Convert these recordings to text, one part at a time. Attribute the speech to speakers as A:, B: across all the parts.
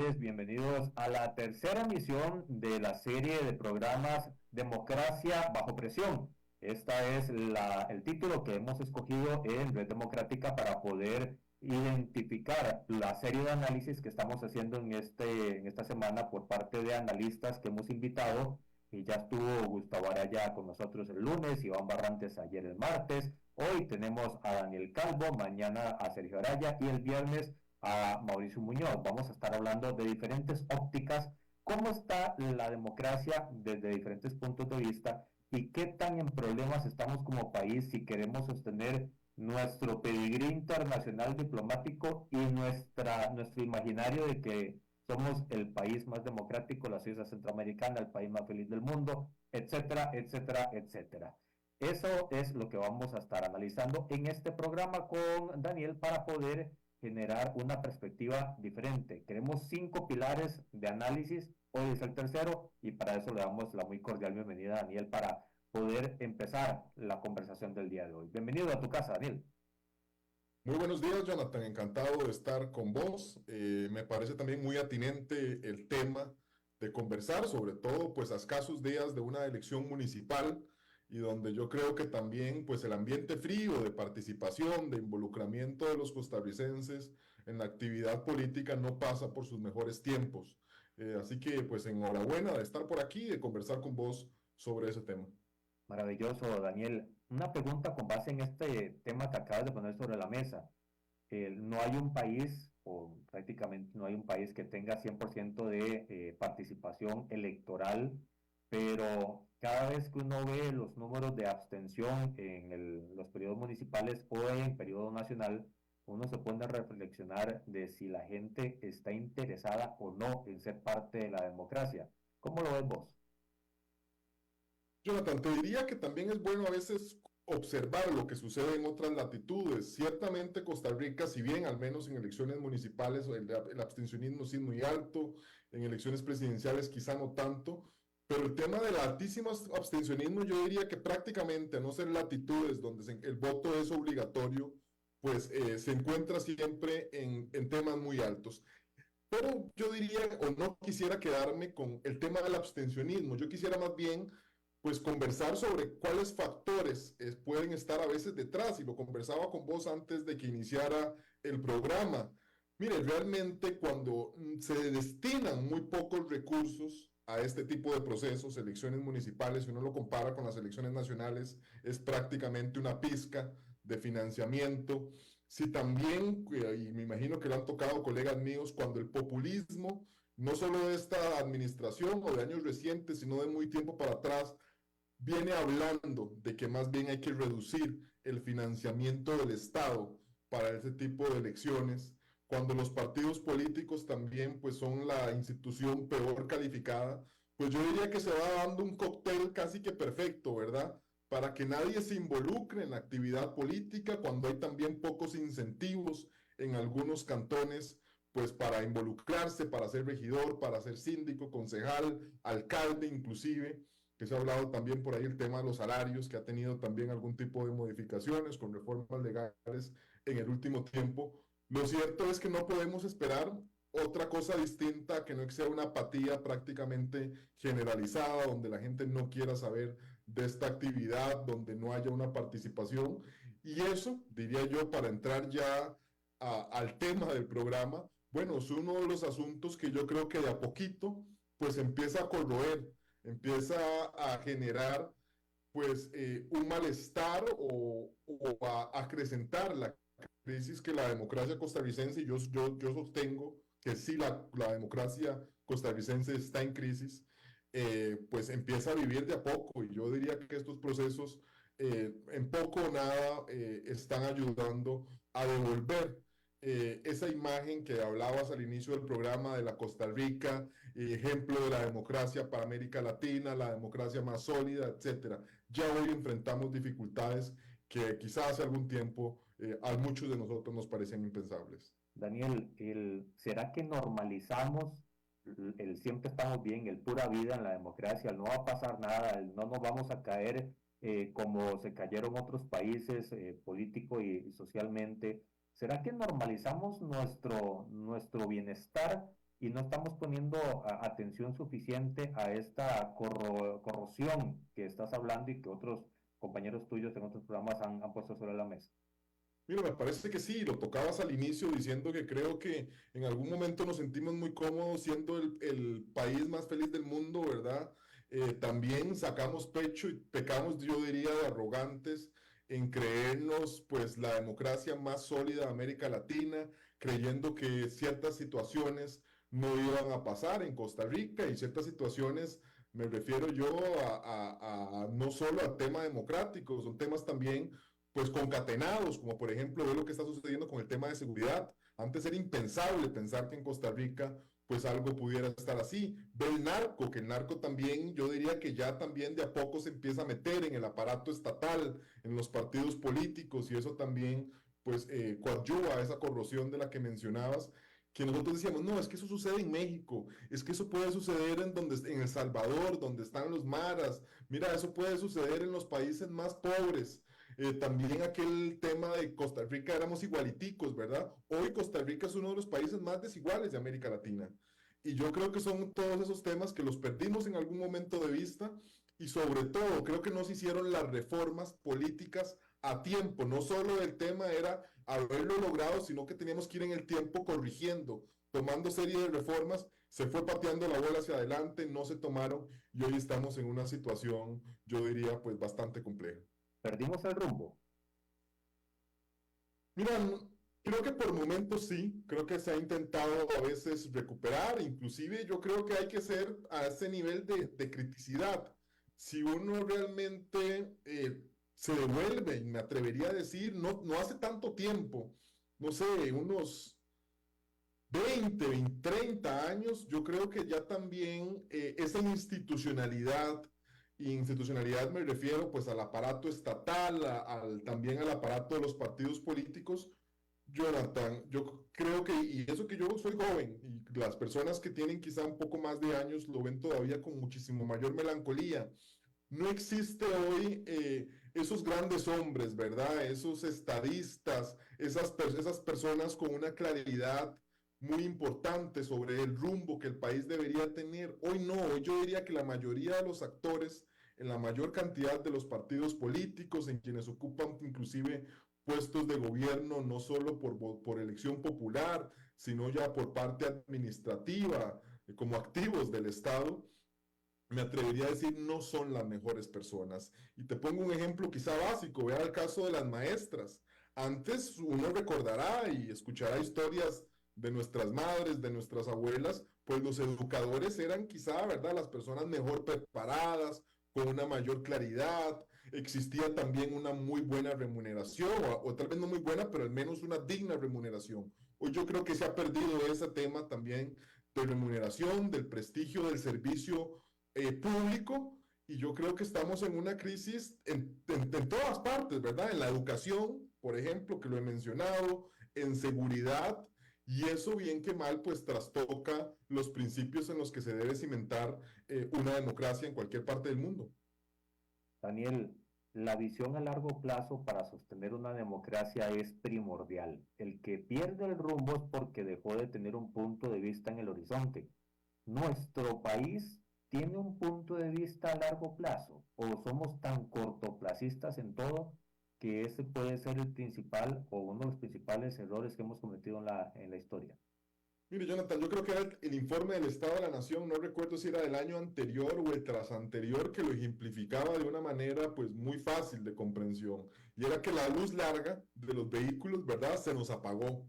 A: noches, bienvenidos a la tercera emisión de la serie de programas Democracia bajo presión. Esta es el título que hemos escogido en Red Democrática para poder identificar la serie de análisis que estamos haciendo en esta semana por parte de analistas que hemos invitado. Y ya estuvo Gustavo Araya con nosotros el lunes, Iván Barrantes ayer el martes. Hoy tenemos a Daniel Calvo, mañana a Sergio Araya y el viernes a Mauricio Muñoz. Vamos a estar hablando de diferentes ópticas, cómo está la democracia desde diferentes puntos de vista y qué tan en problemas estamos como país si queremos sostener nuestro pedigrí internacional diplomático y nuestro imaginario de que somos el país más democrático, la sociedad centroamericana, el país más feliz del mundo, etcétera, etcétera, etcétera. Eso es lo que vamos a estar analizando en este programa con Daniel para poder generar una perspectiva diferente. Queremos 5 pilares de análisis, hoy es el tercero y para eso le damos la muy cordial bienvenida a Daniel para poder empezar la conversación del día de hoy. Bienvenido a tu casa, Daniel.
B: Muy buenos días, Jonathan. Encantado de estar con vos. Me parece también muy atinente el tema de conversar, sobre todo pues a escasos días de una elección municipal y donde yo creo que también pues el ambiente frío de participación, de involucramiento de los costarricenses en la actividad política no pasa por sus mejores tiempos. Así que pues enhorabuena de estar por aquí y de conversar con vos sobre ese tema.
A: Maravilloso, Daniel. Una pregunta con base en este tema que acabas de poner sobre la mesa. No hay un país, o prácticamente no hay un país que tenga 100% de participación electoral, pero cada vez que uno ve los números de abstención en los periodos municipales o en periodo nacional, uno se pone a reflexionar de si la gente está interesada o no en ser parte de la democracia. ¿Cómo lo ves vos?
B: Jonathan, te diría que también es bueno a veces observar lo que sucede en otras latitudes. Ciertamente Costa Rica, si bien al menos en elecciones municipales el abstencionismo sí es muy alto, en elecciones presidenciales quizá no tanto, pero el tema del altísimo abstencionismo yo diría que prácticamente, a no ser latitudes donde el voto es obligatorio, pues se encuentra siempre en temas muy altos. Pero yo diría, o no quisiera quedarme con el tema del abstencionismo, yo quisiera más bien pues conversar sobre cuáles factores pueden estar a veces detrás, y lo conversaba con vos antes de que iniciara el programa. Mire, realmente cuando se destinan muy pocos recursos a este tipo de procesos, elecciones municipales, si uno lo compara con las elecciones nacionales, es prácticamente una pizca de financiamiento. Si también, y me imagino que lo han tocado colegas míos, cuando el populismo, no solo de esta administración o de años recientes, sino de muy tiempo para atrás, viene hablando de que más bien hay que reducir el financiamiento del Estado para ese tipo de elecciones, cuando los partidos políticos también pues son la institución peor calificada, pues yo diría que se va dando un cóctel casi que perfecto, ¿verdad? Para que nadie se involucre en la actividad política cuando hay también pocos incentivos en algunos cantones, pues para involucrarse, para ser regidor, para ser síndico, concejal, alcalde inclusive, que se ha hablado también por ahí el tema de los salarios, que ha tenido también algún tipo de modificaciones con reformas legales en el último tiempo. Lo cierto es que no podemos esperar otra cosa distinta que no sea una apatía prácticamente generalizada, donde la gente no quiera saber de esta actividad, donde no haya una participación. Y eso, diría yo, para entrar ya al tema del programa, bueno, es uno de los asuntos que yo creo que de a poquito, pues empieza a corroer, empieza a generar pues un malestar o a acrecentar la crisis que la democracia costarricense, y yo sostengo que sí la democracia costarricense está en crisis, pues empieza a vivir de a poco, y yo diría que estos procesos en poco o nada están ayudando a devolver esa imagen que hablabas al inicio del programa de la Costa Rica, ejemplo de la democracia para América Latina, la democracia más sólida, etcétera. Ya hoy enfrentamos dificultades que quizás hace algún tiempo a muchos de nosotros nos parecían impensables.
A: Daniel, ¿será que normalizamos el siempre estamos bien, el pura vida en la democracia, el no va a pasar nada, el no nos vamos a caer como se cayeron otros países político y socialmente? ¿Será que normalizamos nuestro bienestar y no estamos poniendo atención suficiente a esta corrosión que estás hablando y que otros compañeros tuyos en otros programas han puesto sobre la mesa.
B: Mira, me parece que sí, lo tocabas al inicio diciendo que creo que en algún momento nos sentimos muy cómodos siendo el país más feliz del mundo, ¿verdad? También sacamos pecho y pecamos, yo diría, de arrogantes en creernos pues la democracia más sólida de América Latina, creyendo que ciertas situaciones no iban a pasar en Costa Rica y ciertas situaciones, me refiero yo a no solo al tema democrático, son temas también pues concatenados, como por ejemplo ve lo que está sucediendo con el tema de seguridad. Antes era impensable pensar que en Costa Rica pues algo pudiera estar así. Ve el narco, que el narco también, yo diría que ya también de a poco se empieza a meter en el aparato estatal, en los partidos políticos, y eso también pues coadyuva a esa corrosión de la que mencionabas, que nosotros decíamos, no, es que eso sucede en México, es que eso puede suceder en El Salvador, donde están los maras, mira, eso puede suceder en los países más pobres. También aquel tema de Costa Rica éramos igualiticos, ¿verdad? Hoy Costa Rica es uno de los países más desiguales de América Latina. Y yo creo que son todos esos temas que los perdimos en algún momento de vista y sobre todo creo que no se hicieron las reformas políticas a tiempo. No solo el tema era haberlo logrado, sino que teníamos que ir en el tiempo corrigiendo, tomando serie de reformas. Se fue pateando la bola hacia adelante, no se tomaron y hoy estamos en una situación, yo diría, pues bastante compleja.
A: Perdimos el rumbo.
B: Mira, creo que por momentos sí, creo que se ha intentado a veces recuperar, inclusive yo creo que hay que ser a ese nivel de criticidad. Si uno realmente se devuelve, y me atrevería a decir, no hace tanto tiempo, no sé, unos 20, 30 años, yo creo que ya también esa institucionalidad, y institucionalidad me refiero pues al aparato estatal, también al aparato de los partidos políticos. Jonathan, yo creo que, y eso que yo soy joven, y las personas que tienen quizá un poco más de años lo ven todavía con muchísimo mayor melancolía. No existe hoy esos grandes hombres, ¿verdad? Esos estadistas, esas personas con una claridad muy importante sobre el rumbo que el país debería tener. Hoy no, hoy yo diría que la mayoría de los actores, en la mayor cantidad de los partidos políticos, en quienes ocupan inclusive puestos de gobierno, no solo por elección popular, sino ya por parte administrativa, como activos del Estado, me atrevería a decir, no son las mejores personas. Y te pongo un ejemplo quizá básico, vea el caso de las maestras. Antes uno recordará y escuchará historias de nuestras madres, de nuestras abuelas, pues los educadores eran quizá, ¿verdad?, las personas mejor preparadas, con una mayor claridad. Existía también una muy buena remuneración, o tal vez no muy buena, pero al menos una digna remuneración. Hoy yo creo que se ha perdido ese tema también de remuneración, del prestigio del servicio público, y yo creo que estamos en una crisis en todas partes, ¿verdad? En la educación, por ejemplo, que lo he mencionado, en seguridad, y eso bien que mal, pues trastoca los principios en los que se debe cimentar una democracia en cualquier parte del mundo.
A: Daniel, la visión a largo plazo para sostener una democracia es primordial. El que pierde el rumbo es porque dejó de tener un punto de vista en el horizonte. ¿Nuestro país tiene un punto de vista a largo plazo o somos tan cortoplacistas en todo que ese puede ser el principal o uno de los principales errores que hemos cometido en la historia?
B: Mire, Jonathan, yo creo que era el informe del Estado de la Nación, no recuerdo si era del año anterior o el tras anterior, que lo ejemplificaba de una manera pues muy fácil de comprensión. Y era que la luz larga de los vehículos, ¿verdad?, se nos apagó.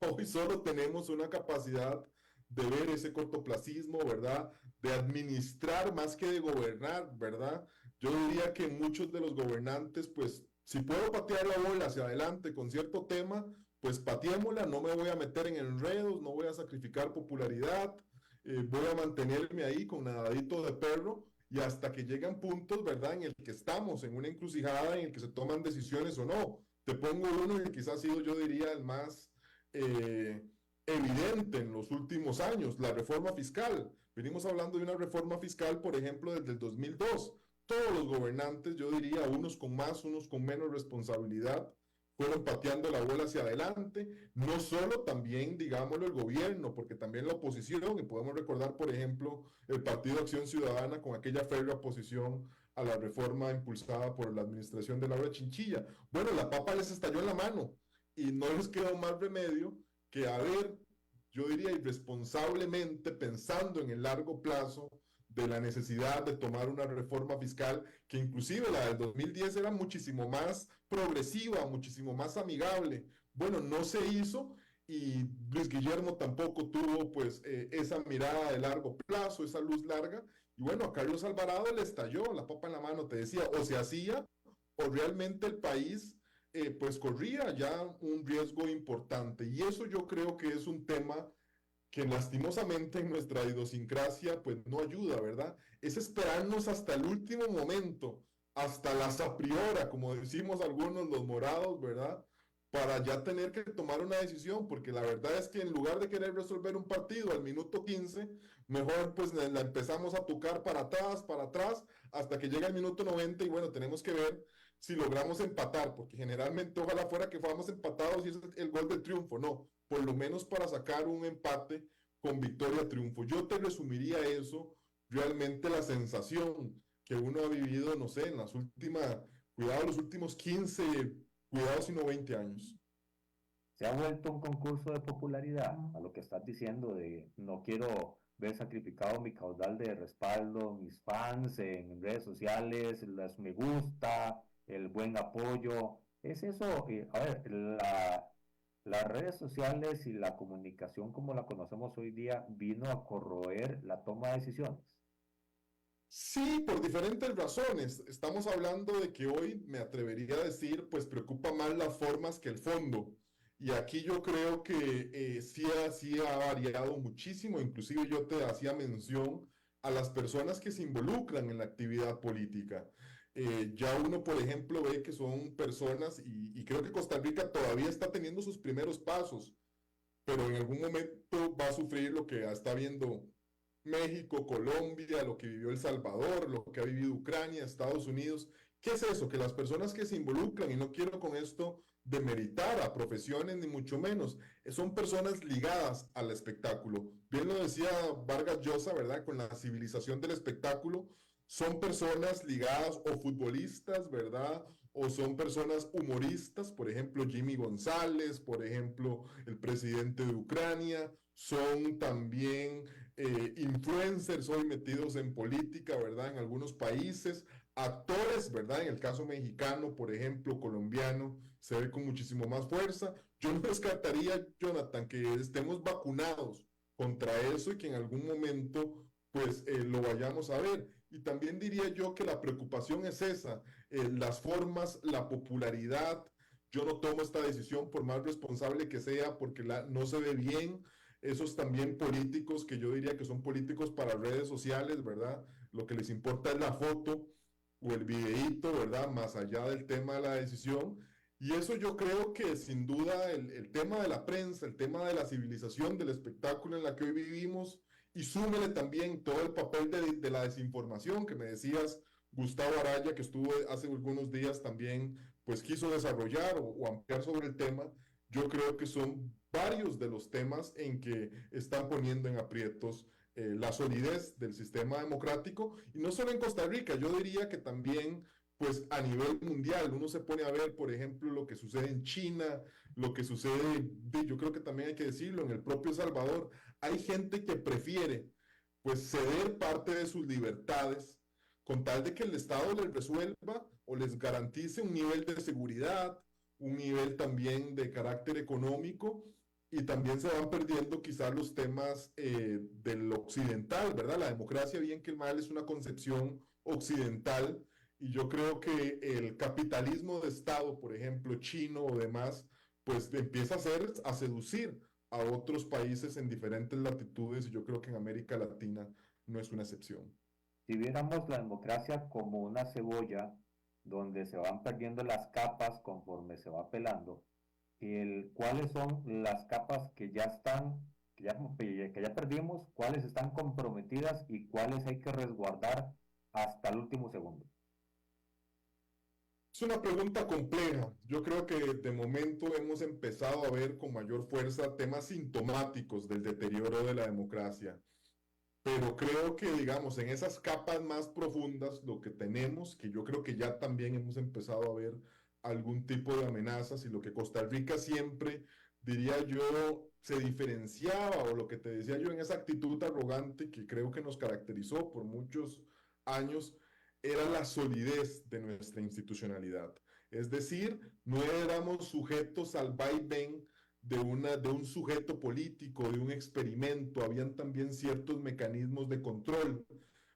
B: Hoy solo tenemos una capacidad de ver ese cortoplacismo, ¿verdad? De administrar más que de gobernar, ¿verdad? Yo diría que muchos de los gobernantes, pues, si puedo patear la bola hacia adelante con cierto tema, pues pateémosla, no me voy a meter en enredos, no voy a sacrificar popularidad, voy a mantenerme ahí con nadadito de perro y hasta que llegan puntos, ¿verdad?, en el que estamos en una encrucijada en el que se toman decisiones o no. Te pongo uno que quizás ha sido, yo diría, el más eh, evidente en los últimos años, la reforma fiscal. Venimos hablando de una reforma fiscal, por ejemplo, desde el 2002. Todos los gobernantes, yo diría, unos con más, unos con menos responsabilidad, fueron pateando la bola hacia adelante, no solo también, digámoslo, el gobierno, porque también la oposición, y podemos recordar, por ejemplo, el Partido Acción Ciudadana con aquella férrea oposición a la reforma impulsada por la administración de Laura Chinchilla. Bueno, la papa les estalló en la mano y no les quedó más remedio que haber, yo diría, irresponsablemente pensando en el largo plazo de la necesidad de tomar una reforma fiscal que inclusive la del 2010 era muchísimo más progresiva, muchísimo más amigable. Bueno, no se hizo y Luis Guillermo tampoco tuvo pues esa mirada de largo plazo, esa luz larga. Y bueno, a Carlos Alvarado le estalló la papa en la mano, te decía, o se hacía o realmente el país pues corría ya un riesgo importante. Y eso yo creo que es un tema que lastimosamente en nuestra idiosincrasia pues no ayuda, ¿verdad? Es esperarnos hasta el último momento, hasta la sapriora, como decimos algunos los morados, ¿verdad? Para ya tener que tomar una decisión, porque la verdad es que en lugar de querer resolver un partido al minuto 15, mejor pues la empezamos a tocar para atrás, hasta que llega el minuto 90 y bueno, tenemos que ver si logramos empatar, porque generalmente ojalá fuera que fuéramos empatados y ese es el gol del triunfo, no, por lo menos para sacar un empate con victoria-triunfo. Yo te resumiría eso, realmente la sensación que uno ha vivido, no sé, en las últimas, cuidado, los últimos 15, cuidado, sino 20 años.
A: Se ha vuelto un concurso de popularidad a lo que estás diciendo de no quiero ver sacrificado mi caudal de respaldo, mis fans en redes sociales, las me gusta, el buen apoyo. Es eso, a ver, las redes sociales y la comunicación como la conocemos hoy día vino a corroer la toma de decisiones.
B: Sí, por diferentes razones. Estamos hablando de que hoy, me atrevería a decir, pues preocupa más las formas que el fondo. Y aquí yo creo que sí ha variado muchísimo. Inclusive yo te hacía mención a las personas que se involucran en la actividad política. Ya uno, por ejemplo, ve que son personas, y creo que Costa Rica todavía está teniendo sus primeros pasos, pero en algún momento va a sufrir lo que está viendo México, Colombia, lo que vivió El Salvador, lo que ha vivido Ucrania, Estados Unidos. ¿Qué es eso? Que las personas que se involucran, y no quiero con esto demeritar a profesiones ni mucho menos, son personas ligadas al espectáculo. Bien lo decía Vargas Llosa, ¿verdad? Con la civilización del espectáculo, son personas ligadas o futbolistas, ¿verdad? O son personas humoristas, por ejemplo, Jimmy González, por ejemplo, el presidente de Ucrania, son también influencers hoy metidos en política, ¿verdad? En algunos países, actores, ¿verdad? En el caso mexicano, por ejemplo, colombiano, se ve con muchísimo más fuerza. Yo no descartaría, Jonathan, que estemos vacunados contra eso y que en algún momento, pues, lo vayamos a ver. Y también diría yo que la preocupación es esa, las formas, la popularidad. Yo no tomo esta decisión por más responsable que sea porque no se ve bien. Esos también políticos que yo diría que son políticos para redes sociales, ¿verdad? Lo que les importa es la foto o el videíto, ¿verdad? Más allá del tema de la decisión. Y eso yo creo que sin duda el tema de la prensa, el tema de la civilización, del espectáculo en la que hoy vivimos, y súmele también todo el papel de la desinformación que me decías, Gustavo Araya, que estuvo hace algunos días también, pues quiso desarrollar o ampliar sobre el tema. Yo creo que son varios de los temas en que están poniendo en aprietos la solidez del sistema democrático, y no solo en Costa Rica, yo diría que también pues a nivel mundial. Uno se pone a ver, por ejemplo, lo que sucede en China, lo que sucede, yo creo que también hay que decirlo, en el propio Salvador. Hay gente que prefiere pues ceder parte de sus libertades con tal de que el Estado les resuelva o les garantice un nivel de seguridad, un nivel también de carácter económico, y también se van perdiendo quizás los temas del occidental, ¿verdad? La democracia, bien que el mal, es una concepción occidental, y yo creo que el capitalismo de Estado, por ejemplo, chino o demás, pues empieza a seducir a otros países en diferentes latitudes, y yo creo que en América Latina no es una excepción.
A: Si viéramos la democracia como una cebolla donde se van perdiendo las capas conforme se va pelando, cuáles son las capas que ya están, que ya perdimos, cuáles están comprometidas y cuáles hay que resguardar hasta el último segundo.
B: Es una pregunta compleja. Yo creo que de momento hemos empezado a ver con mayor fuerza temas sintomáticos del deterioro de la democracia. Pero creo que, digamos, en esas capas más profundas, lo que tenemos, que yo creo que ya también hemos empezado a ver algún tipo de amenazas y lo que Costa Rica siempre, diría yo, se diferenciaba o lo que te decía yo en esa actitud arrogante que creo que nos caracterizó por muchos años, era la solidez de nuestra institucionalidad. Es decir, no éramos sujetos al vaivén de un sujeto político, de un experimento, habían también ciertos mecanismos de control,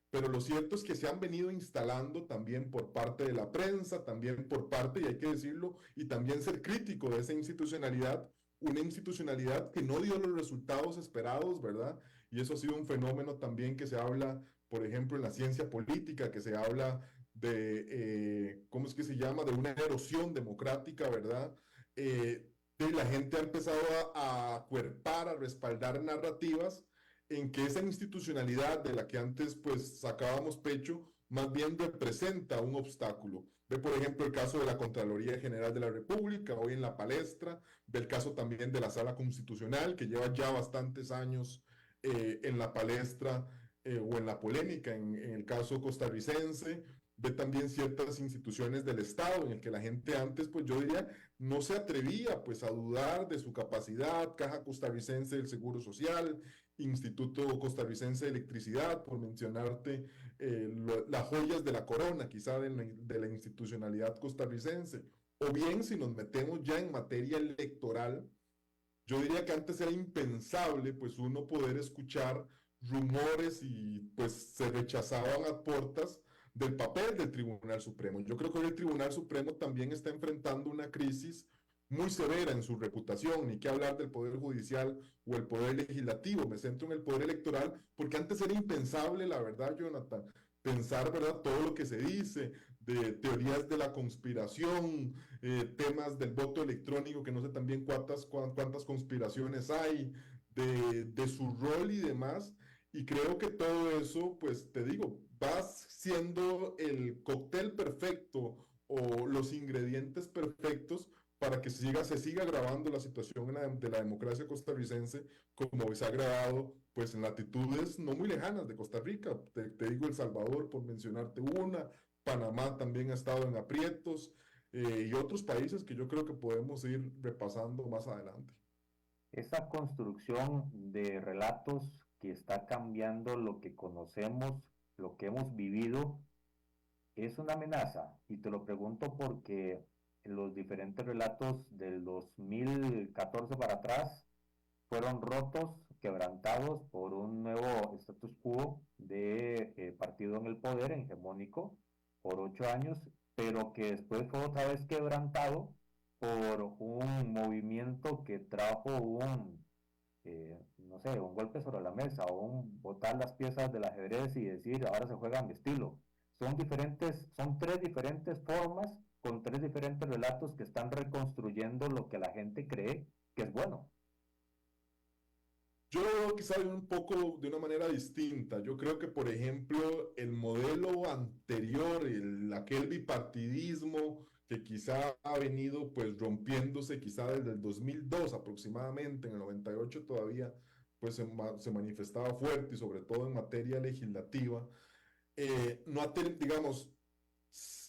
B: pero lo cierto es que se han venido instalando también por parte de la prensa, también por parte, y hay que decirlo, y también ser crítico de esa institucionalidad, una institucionalidad que no dio los resultados esperados, ¿verdad? Y eso ha sido un fenómeno también que se habla, por ejemplo, en la ciencia política, que se habla de, ¿cómo es que se llama?, de una erosión democrática, ¿verdad? Y la gente ha empezado a acuerpar, a respaldar narrativas en que esa institucionalidad de la que antes pues sacábamos pecho, más bien representa un obstáculo. Ve por ejemplo el caso de la Contraloría General de la República, hoy en la palestra, ve el caso también de la Sala Constitucional, que lleva ya bastantes años en la palestra o en la polémica, en el caso costarricense, ve también ciertas instituciones del Estado en el que la gente antes, pues yo diría, no se atrevía pues a dudar de su capacidad, Caja Costarricense del Seguro Social, Instituto Costarricense de Electricidad, por mencionarte las joyas de la corona, quizá de la institucionalidad costarricense. O bien, si nos metemos ya en materia electoral, yo diría que antes era impensable, pues uno poder escuchar rumores y pues se rechazaban a portas del papel del Tribunal Supremo. Yo creo que hoy el Tribunal Supremo también está enfrentando una crisis muy severa en su reputación, ni qué hablar del Poder Judicial o el Poder Legislativo. Me centro en el Poder Electoral porque antes era impensable, la verdad, Jonathan, pensar, ¿verdad?, todo lo que se dice de teorías de la conspiración, temas del voto electrónico, que no sé también cuántas conspiraciones hay, de su rol y demás. Y creo que todo eso, pues te digo, va siendo el cóctel perfecto o los ingredientes perfectos para que se siga grabando la situación de la democracia costarricense como se ha grabado pues en latitudes no muy lejanas de Costa Rica. Te digo El Salvador por mencionarte una, Panamá también ha estado en aprietos, y otros países que yo creo que podemos ir repasando más adelante.
A: Esa construcción de relatos que está cambiando lo que conocemos, lo que hemos vivido, es una amenaza. Y te lo pregunto porque los diferentes relatos del 2014 para atrás fueron rotos, quebrantados por un nuevo status quo de partido en el poder hegemónico por 8 años, pero que después fue otra vez quebrantado por un movimiento que trajo no sé, un golpe sobre la mesa o un botar las piezas del ajedrez y decir ahora se juega a mi estilo. Son tres diferentes formas con tres diferentes relatos que están reconstruyendo lo que la gente cree que es bueno.
B: Yo lo veo quizá un poco de una manera distinta. Yo creo que, por ejemplo, el modelo anterior, aquel bipartidismo que quizá ha venido pues rompiéndose quizá desde el 2002 aproximadamente, en el 98 todavía pues se manifestaba fuerte y sobre todo en materia legislativa, no ha tenido, digamos,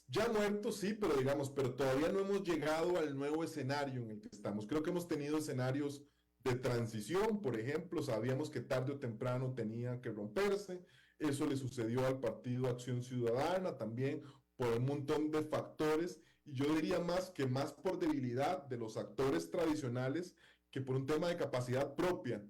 B: ya muerto, sí, pero digamos, pero todavía no hemos llegado al nuevo escenario en el que estamos. Creo que hemos tenido escenarios de transición, por ejemplo, sabíamos que tarde o temprano tenía que romperse, eso le sucedió al Partido Acción Ciudadana también por un montón de factores, y yo diría más por debilidad de los actores tradicionales que por un tema de capacidad propia.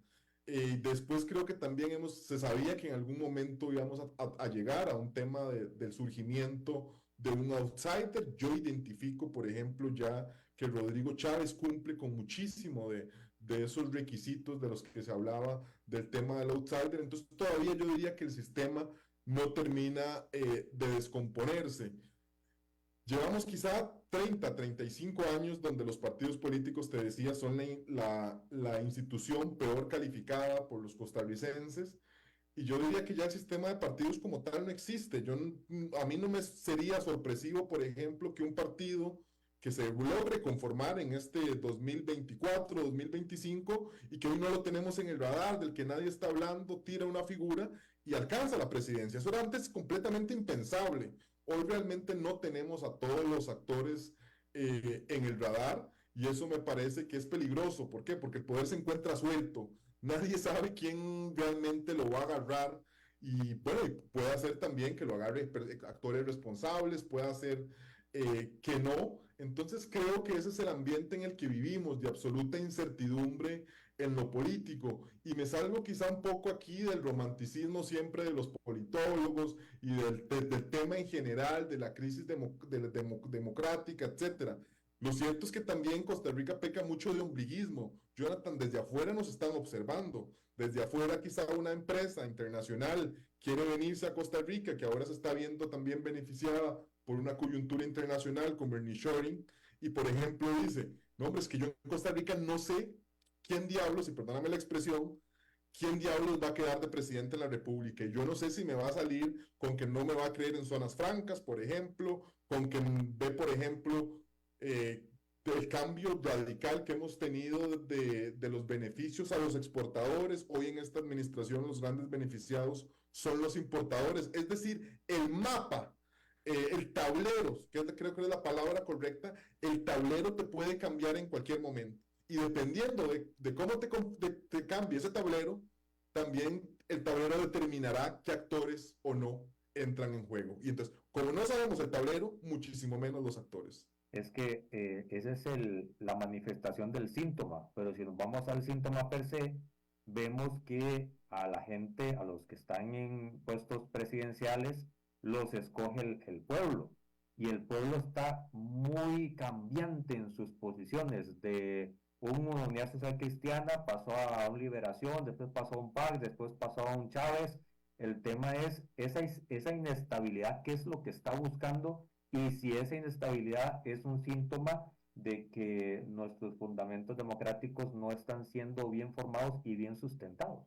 B: Después creo que también se sabía que en algún momento íbamos a llegar a un tema del surgimiento de un outsider. Yo identifico, por ejemplo, ya que Rodrigo Chávez cumple con muchísimo de esos requisitos de los que se hablaba del tema del outsider. Entonces todavía yo diría que el sistema no termina de descomponerse. Llevamos quizá 35 años donde los partidos políticos, te decía, son la institución peor calificada por los costarricenses. y yo diría que ya el sistema de partidos como tal no existe. A mí no me sería sorpresivo, por ejemplo, que un partido que se logre conformar en este 2024, 2025, y que hoy no lo tenemos en el radar, del que nadie está hablando, tira una figura y alcanza la presidencia. Eso era antes completamente impensable. Hoy realmente no tenemos a todos los actores en el radar, y eso me parece que es peligroso. ¿Por qué? Porque el poder se encuentra suelto. Nadie sabe quién realmente lo va a agarrar, y bueno, y puede hacer también que lo agarre actores responsables, puede hacer que no. Entonces creo que ese es el ambiente en el que vivimos, de absoluta incertidumbre en lo político. Y me salgo quizá un poco aquí del romanticismo siempre de los politólogos y del tema en general, de la crisis democrática, etcétera. Lo cierto es que también Costa Rica peca mucho de ombliguismo. Jonathan, desde afuera nos están observando. Desde afuera quizá una empresa internacional quiere venirse a Costa Rica, que ahora se está viendo también beneficiada por una coyuntura internacional como el nearshoring, y por ejemplo dice, no hombre, es que yo en Costa Rica no sé quién diablos, y perdóname la expresión, quién diablos va a quedar de presidente en la República. Y yo no sé si me va a salir con que no me va a creer en zonas francas, por ejemplo, con que ve, por ejemplo, eh, el cambio radical que hemos tenido de los beneficios a los exportadores. Hoy en esta administración los grandes beneficiados son los importadores. Es decir, el mapa, el tablero, creo que es la palabra correcta, el tablero te puede cambiar en cualquier momento. Y dependiendo de cómo te cambie ese tablero, también el tablero determinará qué actores o no entran en juego. Y entonces, como no sabemos el tablero, muchísimo menos los actores.
A: Es que esa es la manifestación del síntoma, pero si nos vamos al síntoma per se, vemos que a la gente, a los que están en puestos presidenciales, los escoge el pueblo. Y el pueblo está muy cambiante en sus posiciones. De una Unidad Social Cristiana pasó a un Liberación, después pasó a un PAC, después pasó a un Chávez. El tema es esa inestabilidad, qué es lo que está buscando y si esa inestabilidad es un síntoma de que nuestros fundamentos democráticos no están siendo bien formados y bien sustentados.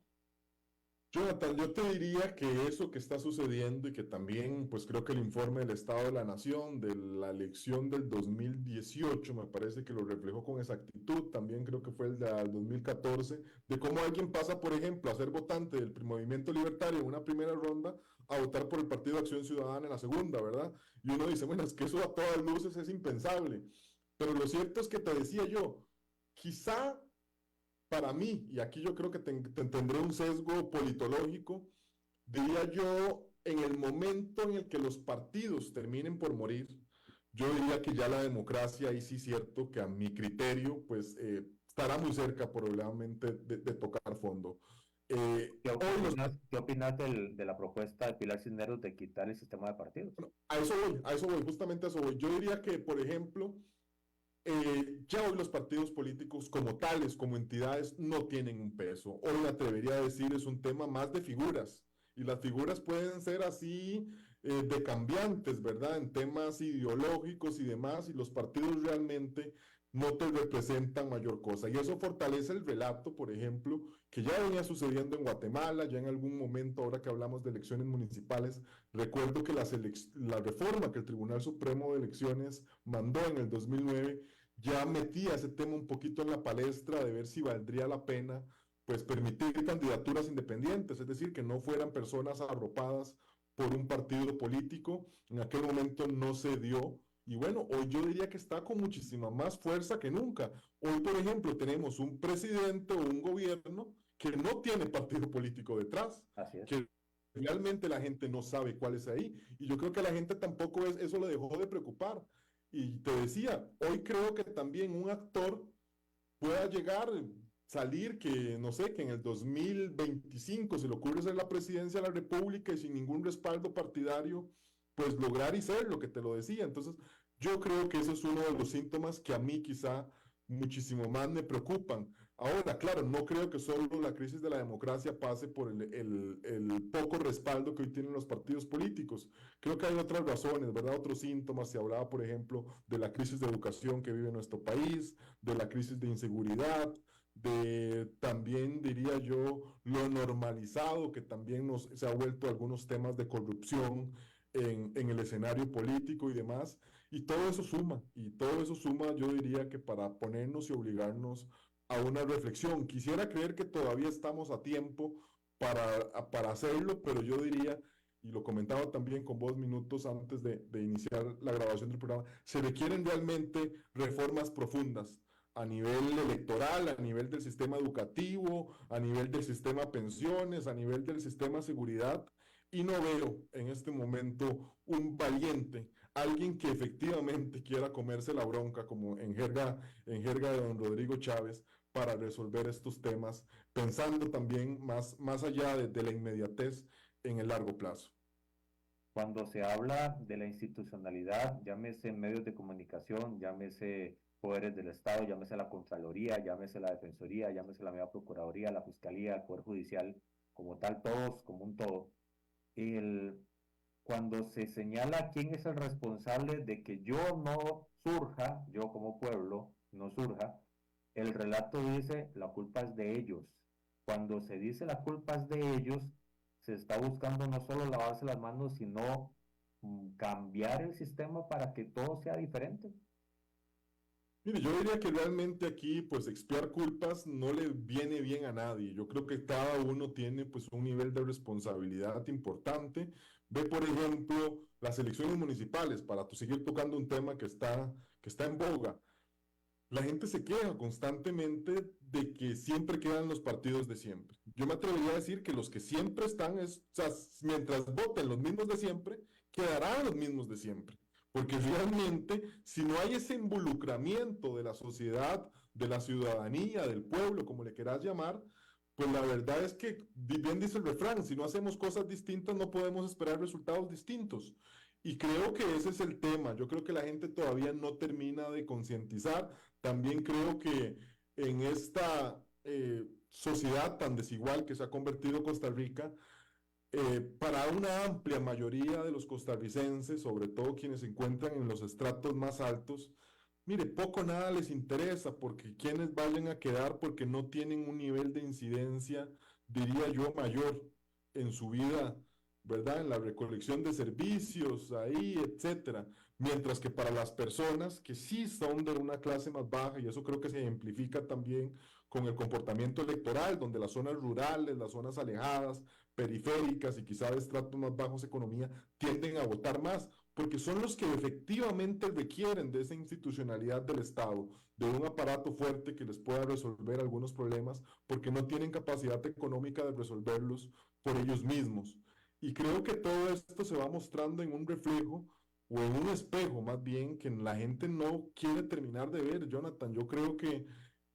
B: Jonathan, yo te diría que eso que está sucediendo y que también, pues creo que el informe del Estado de la Nación de la elección del 2018 me parece que lo reflejó con exactitud, también creo que fue el del 2014, de cómo alguien pasa, por ejemplo, a ser votante del Movimiento Libertario en una primera ronda a votar por el Partido de Acción Ciudadana en la segunda, ¿verdad? Y uno dice, bueno, es que eso a todas luces es impensable, pero lo cierto es que te decía yo, quizá para mí, y aquí yo creo que tendré un sesgo politológico, diría yo, en el momento en el que los partidos terminen por morir, yo diría que ya la democracia, ahí sí cierto que a mi criterio, pues estará muy cerca probablemente de tocar fondo. Hoy los,
A: Qué opinas de la propuesta de Pilar Cisneros de quitar el sistema de partidos?
B: bueno, a eso voy, justamente a eso voy. Yo diría que, por ejemplo, ya hoy los partidos políticos como tales, como entidades, no tienen un peso. Hoy me atrevería a decir es un tema más de figuras. Y las figuras pueden ser así de cambiantes, ¿verdad? En temas ideológicos y demás, y los partidos realmente no te representan mayor cosa. Y eso fortalece el relato, por ejemplo, que ya venía sucediendo en Guatemala, ya en algún momento, ahora que hablamos de elecciones municipales, recuerdo que la reforma que el Tribunal Supremo de Elecciones mandó en el 2009 ya metía ese tema un poquito en la palestra de ver si valdría la pena pues permitir candidaturas independientes, es decir, que no fueran personas arropadas por un partido político. En aquel momento no se dio. Y bueno, hoy yo diría que está con muchísima más fuerza que nunca. Hoy, por ejemplo, tenemos un presidente o un gobierno que no tiene partido político detrás,
A: Así es.
B: que realmente la gente no sabe cuál es ahí. Y yo creo que a la gente tampoco eso le dejó de preocupar. Y te decía, hoy creo que también un actor pueda llegar, salir, que no sé, que en el 2025 se le ocurre ser la presidencia de la República y sin ningún respaldo partidario, pues lograr y ser lo que te lo decía. Entonces, yo creo que ese es uno de los síntomas que a mí quizá muchísimo más me preocupan. Ahora, claro, no creo que solo la crisis de la democracia pase por el poco respaldo que hoy tienen los partidos políticos. Creo que hay otras razones, ¿verdad? Otros síntomas. Se hablaba, por ejemplo, de la crisis de educación que vive nuestro país, de la crisis de inseguridad, de también diría yo lo normalizado que también se ha vuelto algunos temas de corrupción en el escenario político y demás. Y todo eso suma, yo diría que para ponernos y obligarnos a una reflexión. Quisiera creer que todavía estamos a tiempo para hacerlo, pero yo diría, y lo comentaba también con vos minutos antes de iniciar la grabación del programa, se requieren realmente reformas profundas a nivel electoral, a nivel del sistema educativo, a nivel del sistema pensiones, a nivel del sistema seguridad, y no veo en este momento un valiente, alguien que efectivamente quiera comerse la bronca, como en jerga de don Rodrigo Chávez, para resolver estos temas, pensando también más allá de la inmediatez en el largo plazo.
A: Cuando se habla de la institucionalidad, llámese medios de comunicación, llámese poderes del Estado, llámese la Contraloría, llámese la Defensoría, llámese la misma Procuraduría, la Fiscalía, el Poder Judicial, como tal, todos como un todo, el, cuando se señala quién es el responsable de que yo no surja, yo como pueblo no surja, el relato dice la culpa es de ellos. Cuando se dice la culpa es de ellos, se está buscando no solo lavarse las manos, sino cambiar el sistema para que todo sea diferente.
B: Mire, yo diría que realmente aquí, pues, expiar culpas no le viene bien a nadie. Yo creo que cada uno tiene, pues, un nivel de responsabilidad importante. Ve, por ejemplo, las elecciones municipales, para seguir tocando un tema que está en boga. La gente se queja constantemente de que siempre quedan los partidos de siempre. Yo me atrevería a decir que los que siempre están, o sea, mientras voten los mismos de siempre, quedarán los mismos de siempre. Porque realmente, si no hay ese involucramiento de la sociedad, de la ciudadanía, del pueblo, como le quieras llamar, pues la verdad es que, bien dice el refrán, si no hacemos cosas distintas, no podemos esperar resultados distintos. Y creo que ese es el tema. Yo creo que la gente todavía no termina de concientizar. También creo que en esta sociedad tan desigual que se ha convertido Costa Rica, para una amplia mayoría de los costarricenses, sobre todo quienes se encuentran en los estratos más altos, mire, poco o nada les interesa porque quienes vayan a quedar porque no tienen un nivel de incidencia, diría yo, mayor en su vida, ¿verdad? En la recolección de servicios, ahí, etcétera. Mientras que para las personas que sí son de una clase más baja, y eso creo que se ejemplifica también con el comportamiento electoral, donde las zonas rurales, las zonas alejadas, periféricas y quizá de estratos más bajos de economía tienden a votar más, porque son los que efectivamente requieren de esa institucionalidad del Estado, de un aparato fuerte que les pueda resolver algunos problemas, porque no tienen capacidad económica de resolverlos por ellos mismos. Y creo que todo esto se va mostrando en un reflejo o en un espejo más bien que la gente no quiere terminar de ver, Jonathan. Yo creo que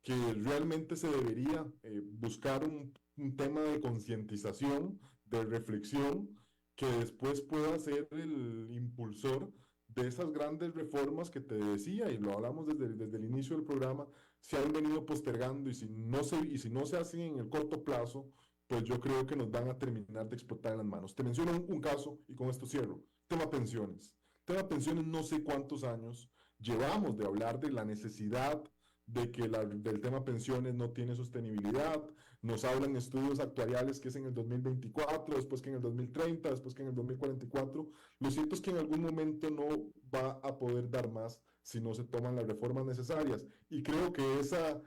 B: realmente se debería buscar un tema de concientización, de reflexión, que después pueda ser el impulsor de esas grandes reformas que te decía, y lo hablamos desde el inicio del programa, se han venido postergando y si no se hacen en el corto plazo, pues yo creo que nos van a terminar de explotar en las manos. Te menciono un caso y con esto cierro. Tema pensiones. Tema pensiones, no sé cuántos años llevamos de hablar de la necesidad de que del tema pensiones no tiene sostenibilidad. Nos hablan estudios actuariales que es en el 2024, después que en el 2030, después que en el 2044. Lo cierto es que en algún momento no va a poder dar más si no se toman las reformas necesarias. Y creo que esa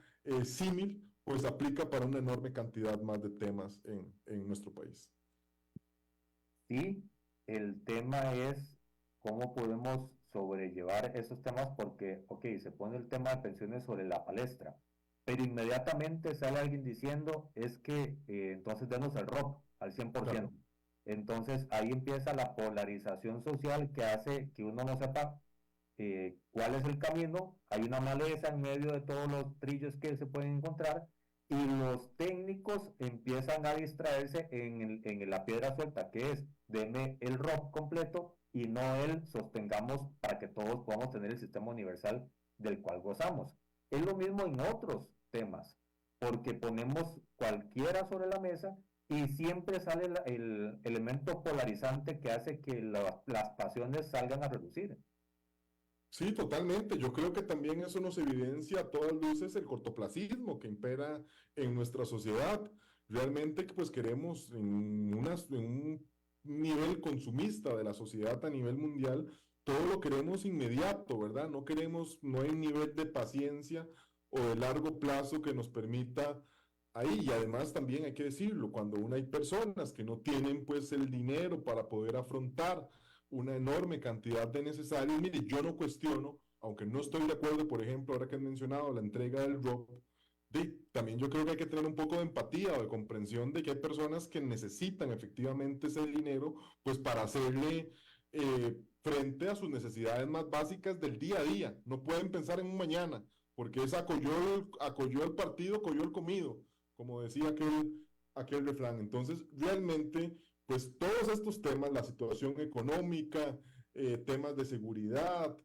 B: símil pues aplica para una enorme cantidad más de temas en nuestro país.
A: Sí, el tema es cómo podemos sobrellevar esos temas porque, ok, se pone el tema de pensiones sobre la palestra, pero inmediatamente sale alguien diciendo es que entonces denos el ROP al 100%.
B: Claro.
A: Entonces ahí empieza la polarización social que hace que uno no sepa cuál es el camino. Hay una maleza en medio de todos los trillos que se pueden encontrar y los técnicos empiezan a distraerse en la piedra suelta, que es deme el rock completo y no el sostengamos para que todos podamos tener el sistema universal del cual gozamos. Es lo mismo en otros temas, porque ponemos cualquiera sobre la mesa y siempre sale el elemento polarizante que hace que las pasiones salgan a reducir.
B: Sí, totalmente. Yo creo que también eso nos evidencia a todas luces el cortoplacismo que impera en nuestra sociedad. Realmente, pues queremos en un nivel consumista de la sociedad a nivel mundial, todo lo queremos inmediato, ¿verdad? No queremos, no hay un nivel de paciencia o de largo plazo que nos permita ahí. Y además también hay que decirlo, cuando hay personas que no tienen pues el dinero para poder afrontar una enorme cantidad de necesarios. Mire, yo no cuestiono, aunque no estoy de acuerdo, por ejemplo, ahora que han mencionado la entrega del ROP, también yo creo que hay que tener un poco de empatía o de comprensión de que hay personas que necesitan efectivamente ese dinero, pues para hacerle frente a sus necesidades más básicas del día a día. No pueden pensar en un mañana, porque es acolló el partido, cogió el comido, como decía aquel refrán. Entonces, realmente pues todos estos temas, la situación económica, temas de seguridad,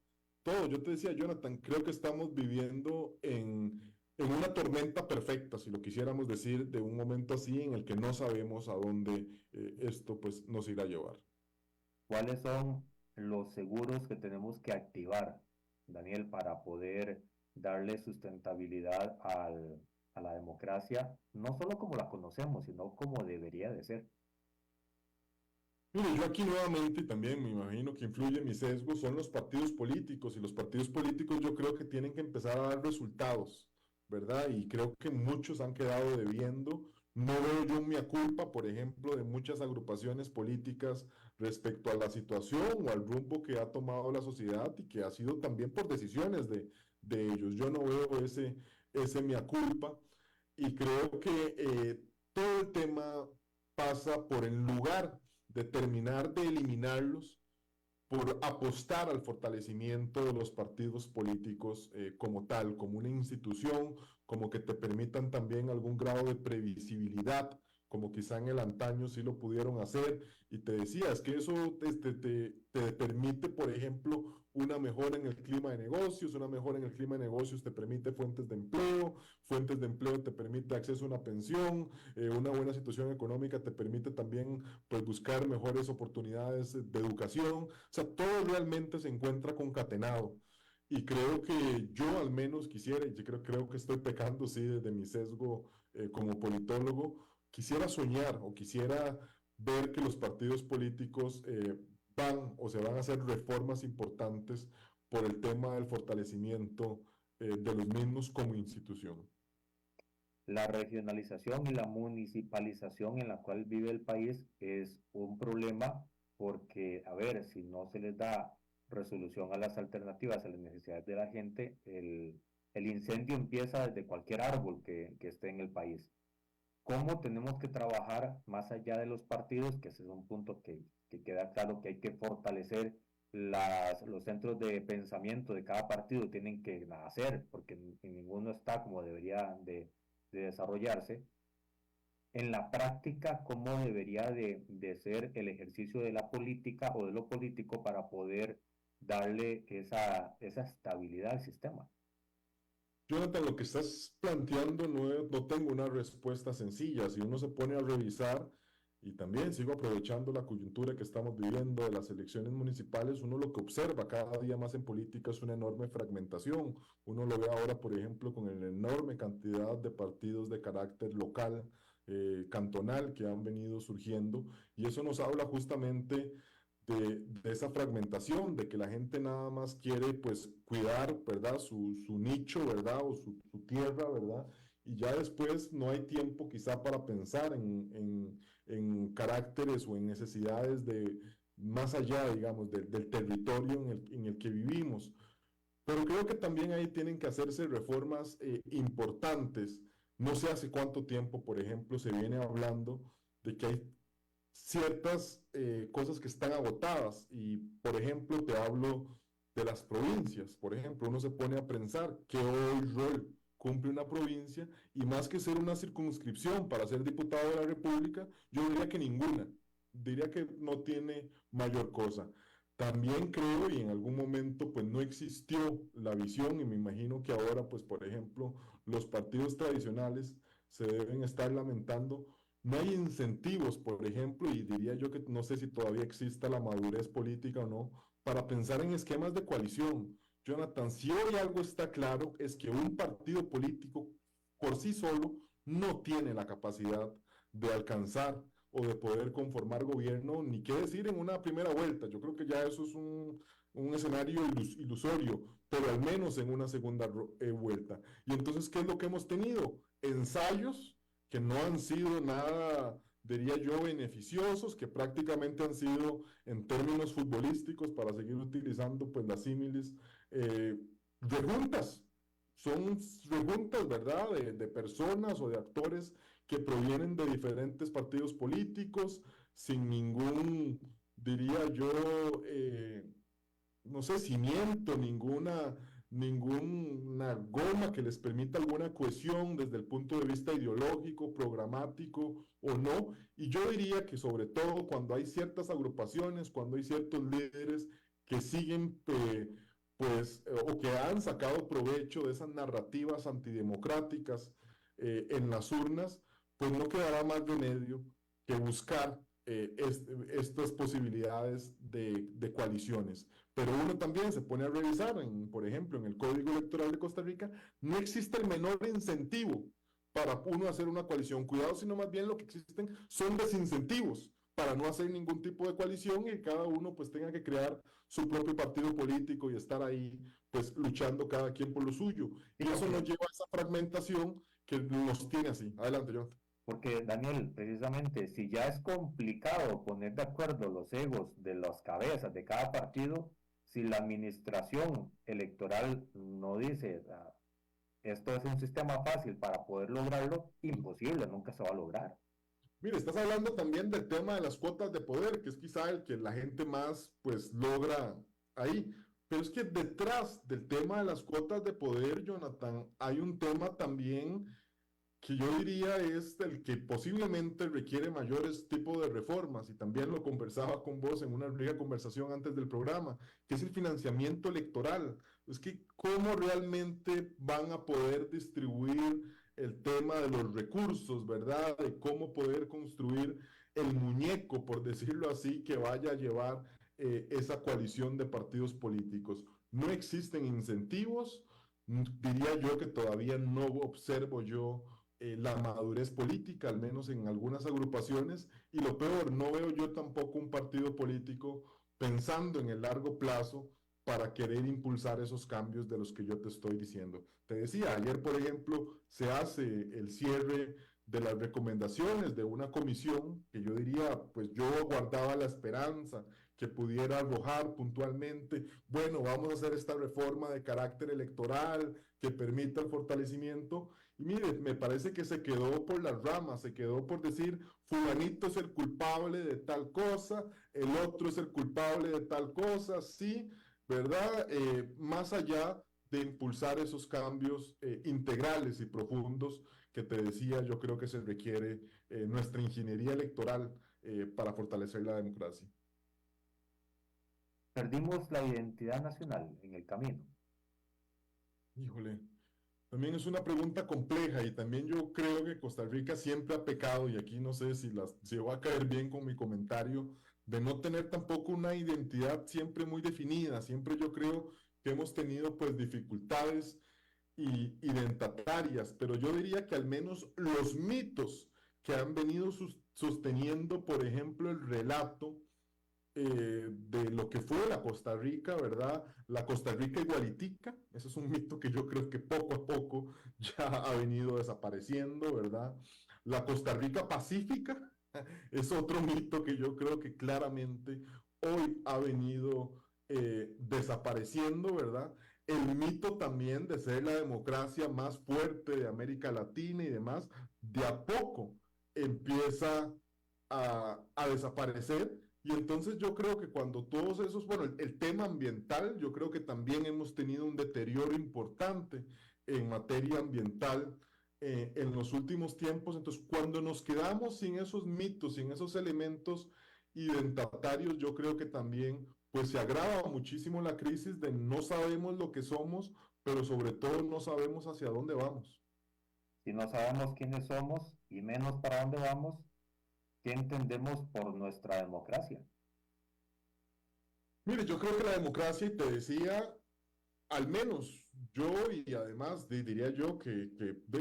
B: todo. Yo te decía, Jonathan, creo que estamos viviendo en una tormenta perfecta, si lo quisiéramos decir, de un momento así en el que no sabemos a dónde esto pues nos irá a llevar.
A: ¿Cuáles son los seguros que tenemos que activar, Daniel, para poder darle sustentabilidad a la democracia, no solo como la conocemos, sino como debería de ser?
B: Mire, yo aquí nuevamente también me imagino que influye mi sesgo, son los partidos políticos y los partidos políticos yo creo que tienen que empezar a dar resultados, ¿verdad? Y creo que muchos han quedado debiendo. No veo yo mea culpa, por ejemplo, de muchas agrupaciones políticas respecto a la situación o al rumbo que ha tomado la sociedad y que ha sido también por decisiones de ellos. Yo no veo ese mea culpa y creo que todo el tema pasa por en lugar de terminar de eliminarlos, por apostar al fortalecimiento de los partidos políticos como tal, como una institución, como que te permitan también algún grado de previsibilidad, como quizá en el antaño sí lo pudieron hacer. Y te decía, es que eso te permite, por ejemplo, una mejora en el clima de negocios, una mejora en el clima de negocios te permite fuentes de empleo te permite acceso a una pensión, una buena situación económica te permite también pues, buscar mejores oportunidades de educación. O sea, todo realmente se encuentra concatenado. Y creo que yo al menos quisiera, y yo creo que estoy pecando, sí, desde mi sesgo como politólogo, quisiera soñar o quisiera ver que los partidos políticos van o se van a hacer reformas importantes por el tema del fortalecimiento de los mismos como institución.
A: La regionalización y la municipalización en la cual vive el país es un problema porque, a ver, si no se les da resolución a las alternativas, a las necesidades de la gente, el incendio empieza desde cualquier árbol que esté en el país. ¿Cómo tenemos que trabajar más allá de los partidos? Que ese es un punto que queda claro que hay que fortalecer los centros de pensamiento de cada partido, tienen que nacer, porque en ninguno está como debería de desarrollarse. En la práctica, ¿cómo debería de ser el ejercicio de la política o de lo político para poder darle esa estabilidad al sistema?
B: Jonathan, lo que estás planteando no tengo una respuesta sencilla. Si uno se pone a revisar, y también sigo aprovechando la coyuntura que estamos viviendo de las elecciones municipales, uno lo que observa cada día más en política es una enorme fragmentación. Uno lo ve ahora, por ejemplo, con la enorme cantidad de partidos de carácter local, cantonal, que han venido surgiendo, y eso nos habla justamente de esa fragmentación, de que la gente nada más quiere pues cuidar, ¿verdad? Su nicho, ¿verdad? O su tierra, ¿verdad? Y ya después no hay tiempo quizá para pensar en caracteres o en necesidades de más allá, digamos, del territorio en el que vivimos. Pero creo que también ahí tienen que hacerse reformas importantes. No sé hace cuánto tiempo, por ejemplo, se viene hablando de que hay ciertas cosas que están agotadas y, por ejemplo, te hablo de las provincias. Por ejemplo, uno se pone a pensar qué hoy rol cumple una provincia y más que ser una circunscripción para ser diputado de la República, yo diría que ninguna. Diría que no tiene mayor cosa. También creo y en algún momento pues no existió la visión y me imagino que ahora pues por ejemplo los partidos tradicionales se deben estar lamentando no hay incentivos, por ejemplo, y diría yo que no sé si todavía exista la madurez política o no, para pensar en esquemas de coalición. Jonathan, si hoy algo está claro es que un partido político por sí solo no tiene la capacidad de alcanzar o de poder conformar gobierno, ni qué decir en una primera vuelta. Yo creo que ya eso es un escenario ilusorio, pero al menos en una segunda vuelta. Y entonces, ¿qué es lo que hemos tenido? Ensayos que no han sido nada, diría yo, beneficiosos, que prácticamente han sido en términos futbolísticos, para seguir utilizando pues las símiles, eh, rejuntas. Son rejuntas, ¿verdad? De personas o de actores que provienen de diferentes partidos políticos sin ningún, diría yo, no sé, cimiento, ninguna goma que les permita alguna cohesión desde el punto de vista ideológico, programático o no. Y yo diría que sobre todo cuando hay ciertas agrupaciones, cuando hay ciertos líderes que siguen, o que han sacado provecho de esas narrativas antidemocráticas en las urnas, pues no quedará más remedio que buscar estas posibilidades de coaliciones. Pero uno también se pone a revisar, por ejemplo, en el Código Electoral de Costa Rica, no existe el menor incentivo para uno hacer una coalición. Cuidado, sino más bien lo que existen son desincentivos para no hacer ningún tipo de coalición y cada uno pues tenga que crear su propio partido político y estar ahí pues luchando cada quien por lo suyo.
A: Sí,
B: Y eso
A: porque
B: nos lleva a esa fragmentación que nos tiene así. Adelante, Jonathan.
A: Porque, Daniel, precisamente, si ya es complicado poner de acuerdo los egos de las cabezas de cada partido, si la administración electoral no dice, esto es un sistema fácil para poder lograrlo, imposible, nunca se va a lograr.
B: Mire, estás hablando también del tema de las cuotas de poder, que es quizá el que la gente más pues logra ahí. Pero es que detrás del tema de las cuotas de poder, Jonathan, hay un tema también que yo diría es el que posiblemente requiere mayores tipos de reformas, y también lo conversaba con vos en una rica conversación antes del programa, que es el financiamiento electoral. Es que cómo realmente van a poder distribuir el tema de los recursos, ¿verdad? De cómo poder construir el muñeco, por decirlo así, que vaya a llevar esa coalición de partidos políticos. No existen incentivos, diría yo que todavía no observo yo la madurez política, al menos en algunas agrupaciones, y lo peor, no veo yo tampoco un partido político pensando en el largo plazo para querer impulsar esos cambios de los que yo te estoy diciendo. Te decía, ayer, por ejemplo, se hace el cierre de las recomendaciones de una comisión que yo diría, pues yo guardaba la esperanza que pudiera arrojar puntualmente, bueno, vamos a hacer esta reforma de carácter electoral que permita el fortalecimiento. Y mire, me parece que se quedó por las ramas, se quedó por decir, fulanito es el culpable de tal cosa, el otro es el culpable de tal cosa, sí, ¿verdad? Más allá de impulsar esos cambios integrales y profundos que te decía, yo creo que se requiere nuestra ingeniería electoral para fortalecer la democracia.
A: Perdimos la identidad nacional en el camino.
B: Híjole, también es una pregunta compleja y también yo creo que Costa Rica siempre ha pecado, y aquí no sé si va a caer bien con mi comentario, de no tener tampoco una identidad siempre muy definida. Siempre yo creo que hemos tenido pues dificultades identitarias, pero yo diría que al menos los mitos que han venido sosteniendo, por ejemplo, el relato de lo que fue la Costa Rica, ¿verdad? La Costa Rica igualitica, ese es un mito que yo creo que poco a poco ya ha venido desapareciendo, ¿verdad? La Costa Rica pacífica es otro mito que yo creo que claramente hoy ha venido desapareciendo, ¿verdad? El mito también de ser la democracia más fuerte de América Latina y demás, de a poco empieza a desaparecer. Y entonces yo creo que cuando todos esos, bueno, el tema ambiental, yo creo que también hemos tenido un deterioro importante en materia ambiental en los últimos tiempos. Entonces, cuando nos quedamos sin esos mitos, sin esos elementos identitarios, yo creo que también pues se agrava muchísimo la crisis de no sabemos lo que somos, pero sobre todo no sabemos hacia dónde vamos.
A: Si no sabemos quiénes somos y menos para dónde vamos, ¿qué entendemos por nuestra democracia?
B: Mire, yo creo que la democracia, y te decía, al menos yo y además diría yo que,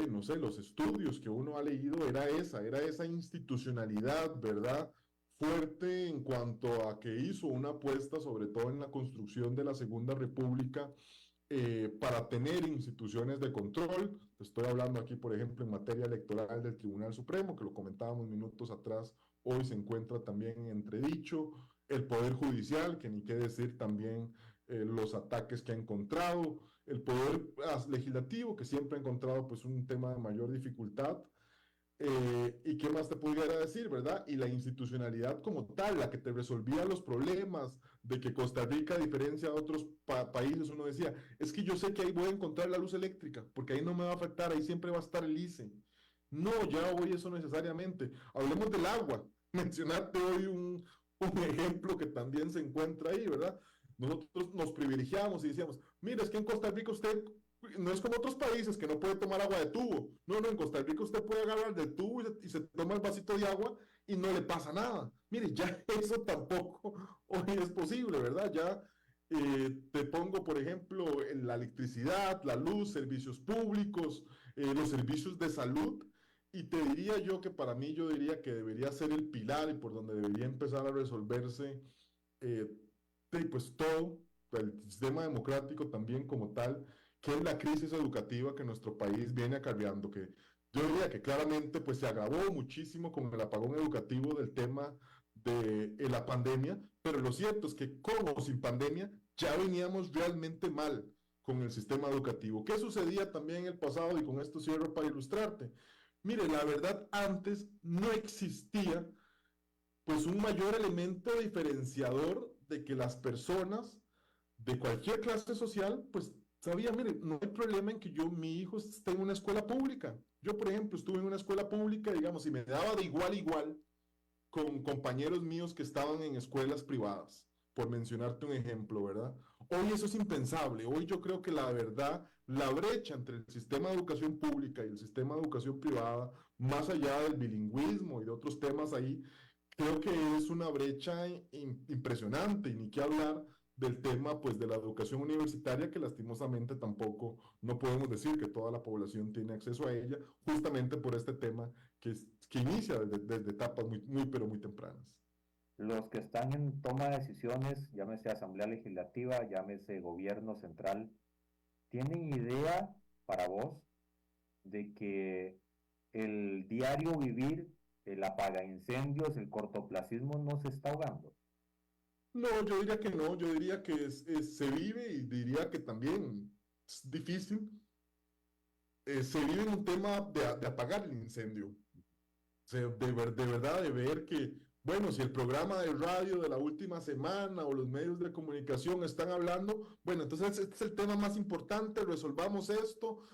B: no sé, los estudios que uno ha leído era esa institucionalidad, ¿verdad? Fuerte en cuanto a que hizo una apuesta, sobre todo en la construcción de la Segunda República, para tener instituciones de control. Estoy hablando aquí, por ejemplo, en materia electoral del Tribunal Supremo, que lo comentábamos minutos atrás, hoy se encuentra también en entredicho. El Poder Judicial, que ni qué decir también los ataques que ha encontrado. El Poder Legislativo, que siempre ha encontrado pues un tema de mayor dificultad. ¿Y qué más te pudiera decir, verdad? Y la institucionalidad como tal, la que te resolvía los problemas, de que Costa Rica, a diferencia de otros países, uno decía, es que yo sé que ahí voy a encontrar la luz eléctrica, porque ahí no me va a afectar, ahí siempre va a estar el ICE. No, ya no voy eso necesariamente. Hablemos del agua. Mencionaste hoy un ejemplo que también se encuentra ahí, ¿verdad? Nosotros nos privilegiamos y decíamos, mira, es que en Costa Rica usted no es como otros países que no puede tomar agua de tubo. No, no, en Costa Rica usted puede agarrar del tubo y se toma el vasito de agua y no le pasa nada. Mire, ya eso tampoco hoy es posible, ¿verdad? Ya te pongo, por ejemplo, la electricidad, la luz, servicios públicos, los servicios de salud. Y te diría yo que para mí yo diría que debería ser el pilar y por donde debería empezar a resolverse eh, pues todo, el sistema democrático también como tal, que es la crisis educativa que nuestro país viene acarreando, que yo diría que claramente pues se agravó muchísimo con el apagón educativo del tema de la pandemia, pero lo cierto es que con o sin pandemia ya veníamos realmente mal con el sistema educativo. ¿Qué sucedía también en el pasado? Y con esto cierro para ilustrarte. Mire, la verdad antes no existía pues un mayor elemento diferenciador de que las personas de cualquier clase social, pues sabían, mire, no hay problema en que mi hijo esté en una escuela pública. Yo, por ejemplo, estuve en una escuela pública, digamos, y me daba de igual a igual con compañeros míos que estaban en escuelas privadas, por mencionarte un ejemplo, ¿verdad? Hoy eso es impensable. Hoy yo creo que la verdad, la brecha entre el sistema de educación pública y el sistema de educación privada, más allá del bilingüismo y de otros temas ahí, creo que es una brecha impresionante y ni qué hablar del tema pues de la educación universitaria que lastimosamente tampoco no podemos decir que toda la población tiene acceso a ella justamente por este tema que inicia desde etapas pero muy tempranas.
A: Los que están en toma de decisiones, llámese Asamblea Legislativa, llámese Gobierno Central, ¿tienen idea para vos de que el diario vivir, el apaga incendios, el cortoplacismo no se está ahogando?
B: No, yo diría que no, yo diría que se vive y diría que también es difícil, se vive en un tema de apagar el incendio. O sea, de verdad, de ver que, bueno, si el programa de radio de la última semana o los medios de comunicación están hablando, bueno, entonces este es el tema más importante, resolvamos esto,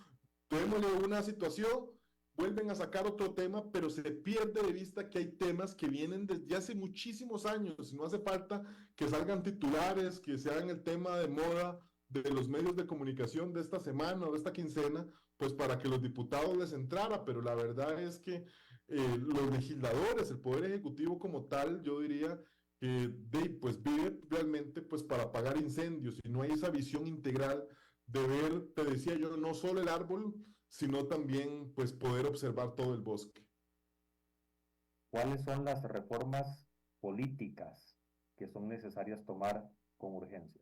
B: démosle una situación, vuelven a sacar otro tema, pero se pierde de vista que hay temas que vienen desde hace muchísimos años y no hace falta que salgan titulares, que sean el tema de moda de los medios de comunicación de esta semana o de esta quincena, pues para que los diputados les entrara, pero la verdad es que los legisladores, el Poder Ejecutivo como tal, yo diría que pues vive realmente pues para apagar incendios y no hay esa visión integral de ver, te decía yo, no solo el árbol, sino también pues poder observar todo el bosque.
A: ¿Cuáles son las reformas políticas que son necesarias tomar con urgencia?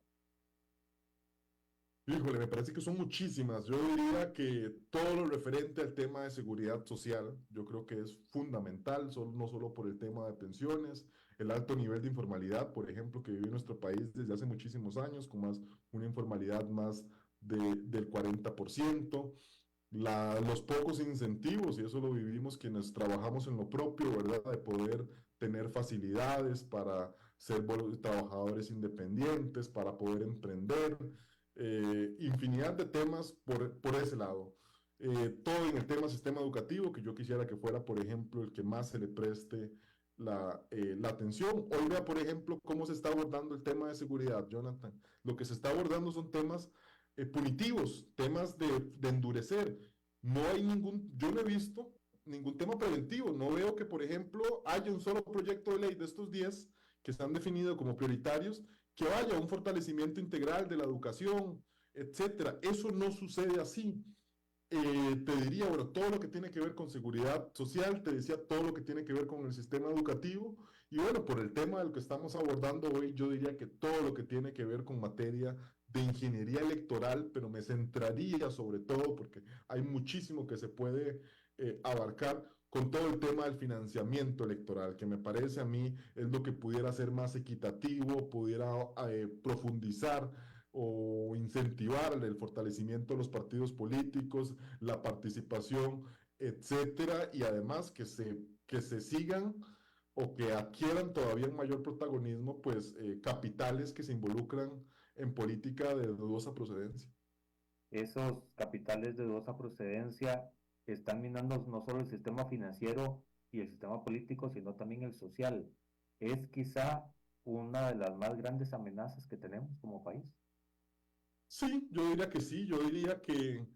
B: Híjole, me parece que son muchísimas. Yo diría que todo lo referente al tema de seguridad social, yo creo que es fundamental, no solo por el tema de pensiones, el alto nivel de informalidad, por ejemplo, que vive nuestro país desde hace muchísimos años, con una informalidad más del 40%, los pocos incentivos, y eso lo vivimos quienes trabajamos en lo propio, ¿verdad? De poder tener facilidades para ser trabajadores independientes, para poder emprender, infinidad de temas por ese lado. Todo en el tema sistema educativo, que yo quisiera que fuera, por ejemplo, el que más se le preste la atención. Hoy vea, por ejemplo, cómo se está abordando el tema de seguridad, Jonathan. Lo que se está abordando son temas punitivos, temas de endurecer. No hay yo no he visto ningún tema preventivo. No veo que, por ejemplo, haya un solo proyecto de ley de estos 10 que están definidos como prioritarios, que vaya un fortalecimiento integral de la educación, etcétera. Eso no sucede así. Te diría, bueno, todo lo que tiene que ver con seguridad social, te decía todo lo que tiene que ver con el sistema educativo, y bueno, por el tema del que estamos abordando hoy, yo diría que todo lo que tiene que ver con materia de ingeniería electoral, pero me centraría sobre todo, porque hay muchísimo que se puede abarcar con todo el tema del financiamiento electoral, que me parece a mí es lo que pudiera ser más equitativo, pudiera profundizar o incentivar el fortalecimiento de los partidos políticos, la participación, etcétera, y además que se sigan o que adquieran todavía un mayor protagonismo, pues capitales que se involucran en política de dudosa procedencia.
A: Esos capitales de dudosa procedencia están minando no solo el sistema financiero y el sistema político, sino también el social. Es quizá una de las más grandes amenazas que tenemos como país.
B: Sí, yo diría que sí, yo diría que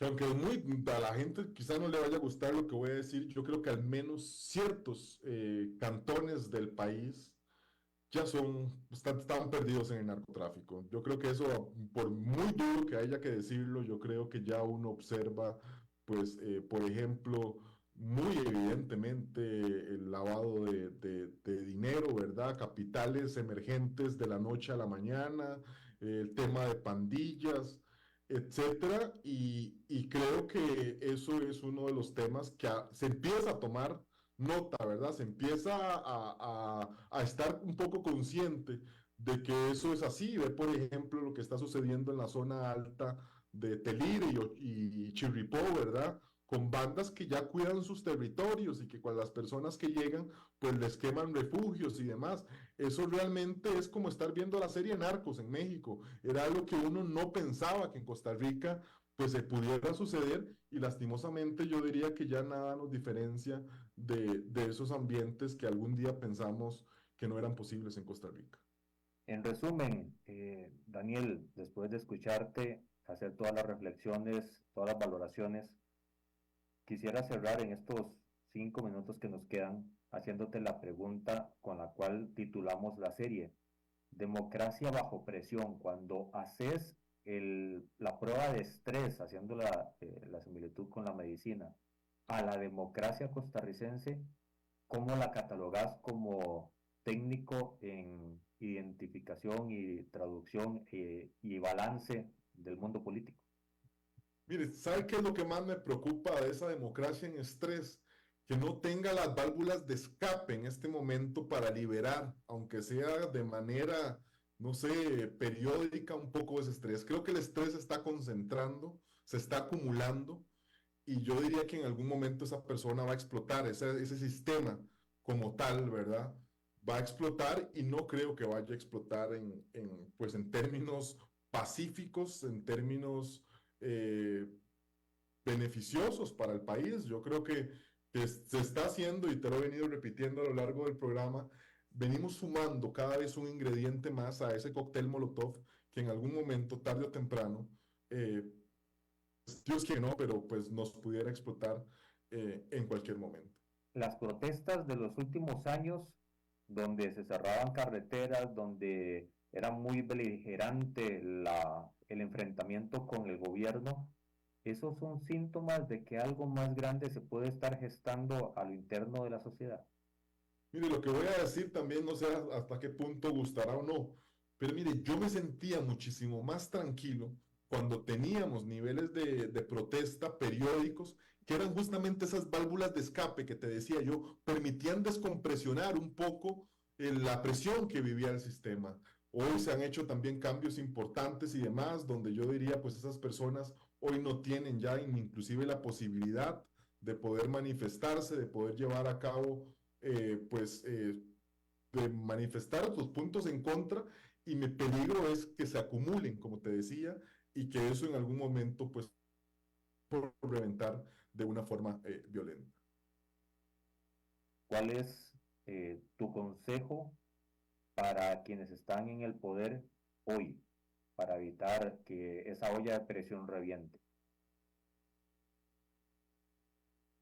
B: aunque a la gente quizá no le vaya a gustar lo que voy a decir, yo creo que al menos ciertos cantones del país ya están perdidos en el narcotráfico. Yo creo que eso, por muy duro que haya que decirlo, yo creo que ya uno observa, pues, por ejemplo, muy evidentemente el lavado de dinero, ¿verdad? Capitales emergentes de la noche a la mañana, el tema de pandillas, etcétera, y creo que eso es uno de los temas que se empieza a tomar nota, ¿verdad? Se empieza a estar un poco consciente de que eso es así. Ve, por ejemplo, lo que está sucediendo en la zona alta de Telire y Chirripó, ¿verdad? Con bandas que ya cuidan sus territorios y que con las personas que llegan, pues les queman refugios y demás. Eso realmente es como estar viendo la serie Narcos en México. Era algo que uno no pensaba que en Costa Rica pues se pudiera suceder, y lastimosamente yo diría que ya nada nos diferencia de esos ambientes que algún día pensamos que no eran posibles en Costa Rica.
A: En resumen, Daniel, después de escucharte, hacer todas las reflexiones, todas las valoraciones, quisiera cerrar en estos 5 minutos que nos quedan haciéndote la pregunta con la cual titulamos la serie, Democracia bajo presión. Cuando haces la prueba de estrés, haciendo la similitud con la medicina, a la democracia costarricense, ¿cómo la catalogas como técnico en identificación y traducción y balance del mundo político?
B: Mire, ¿sabe qué es lo que más me preocupa de esa democracia en estrés? Que no tenga las válvulas de escape en este momento para liberar, aunque sea de manera, no sé, periódica, un poco ese estrés. Creo que el estrés se está concentrando, se está acumulando, y yo diría que en algún momento esa persona va a explotar, ese sistema como tal, ¿verdad? Va a explotar, y no creo que vaya a explotar pues en términos pacíficos, en términos eh, beneficiosos para el país. Yo creo que se está haciendo, y te lo he venido repitiendo a lo largo del programa, venimos sumando cada vez un ingrediente más a ese cóctel Molotov que en algún momento, tarde o temprano, eh, Dios quiere no, pero pues nos pudiera explotar en cualquier momento.
A: Las protestas de los últimos años, donde se cerraban carreteras, donde era muy beligerante el enfrentamiento con el gobierno, esos son síntomas de que algo más grande se puede estar gestando a lo interno de la sociedad.
B: Mire, lo que voy a decir también no sé hasta qué punto gustará o no, pero mire, yo me sentía muchísimo más tranquilo cuando teníamos niveles de protesta periódicos, que eran justamente esas válvulas de escape que te decía yo, permitían descompresionar un poco la presión que vivía el sistema. Hoy se han hecho también cambios importantes y demás, donde yo diría, pues esas personas hoy no tienen ya inclusive la posibilidad de poder manifestarse, de poder llevar a cabo pues de manifestar sus puntos en contra, y mi peligro es que se acumulen, como te decía, y que eso en algún momento pues por reventar de una forma violenta.
A: ¿Cuál es tu consejo para quienes están en el poder hoy, para evitar que esa olla de presión reviente?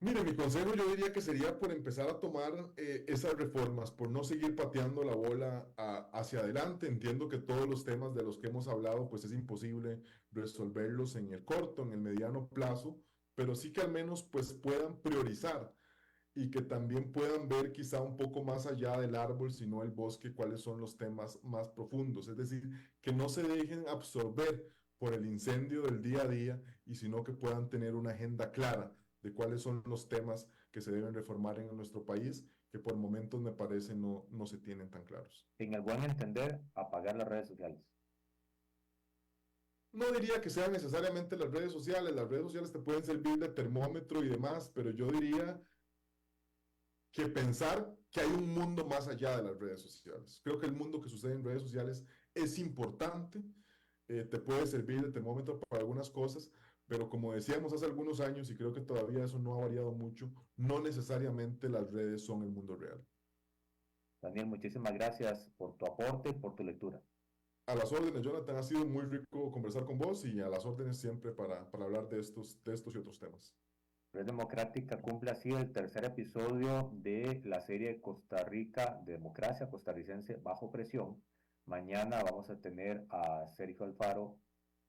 B: Mire, mi consejo yo diría que sería por empezar a tomar esas reformas, por no seguir pateando la bola hacia adelante. Entiendo que todos los temas de los que hemos hablado, pues es imposible resolverlos en el corto, en el mediano plazo, pero sí que al menos pues puedan priorizar y que también puedan ver quizá un poco más allá del árbol, sino el bosque, cuáles son los temas más profundos. Es decir, que no se dejen absorber por el incendio del día a día y sino que puedan tener una agenda clara de cuáles son los temas que se deben reformar en nuestro país, que por momentos me parece no se tienen tan claros.
A: En el buen entender, apagar las redes sociales.
B: No diría que sean necesariamente las redes sociales te pueden servir de termómetro y demás, pero yo diría que pensar que hay un mundo más allá de las redes sociales. Creo que el mundo que sucede en redes sociales es importante, te puede servir de termómetro para algunas cosas, pero como decíamos hace algunos años, y creo que todavía eso no ha variado mucho, no necesariamente las redes son el mundo real.
A: Daniel, muchísimas gracias por tu aporte y por tu lectura.
B: A las órdenes, Jonathan, ha sido muy rico conversar con vos y a las órdenes siempre para hablar de estos y otros temas.
A: Red Democrática cumple así el tercer episodio de la serie Costa Rica, Democracia Costarricense Bajo Presión. Mañana vamos a tener a Sergio Alfaro,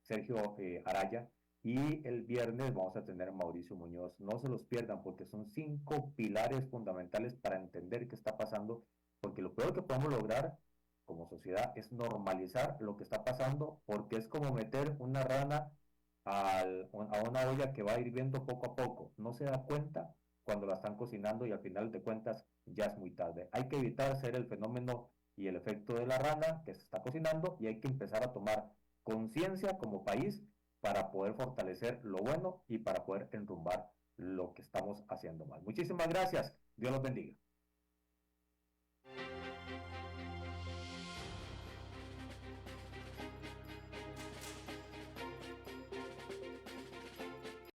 A: Sergio Araya, y el viernes vamos a tener a Mauricio Muñoz. No se los pierdan porque son 5 pilares fundamentales para entender qué está pasando, porque lo peor que podemos lograr como sociedad es normalizar lo que está pasando, porque es como meter una rana a una olla que va hirviendo poco a poco. No se da cuenta cuando la están cocinando y al final de cuentas ya es muy tarde. Hay que evitar ser el fenómeno y el efecto de la rana que se está cocinando y hay que empezar a tomar conciencia como país para poder fortalecer lo bueno y para poder enrumbar lo que estamos haciendo mal. Muchísimas gracias. Dios los bendiga.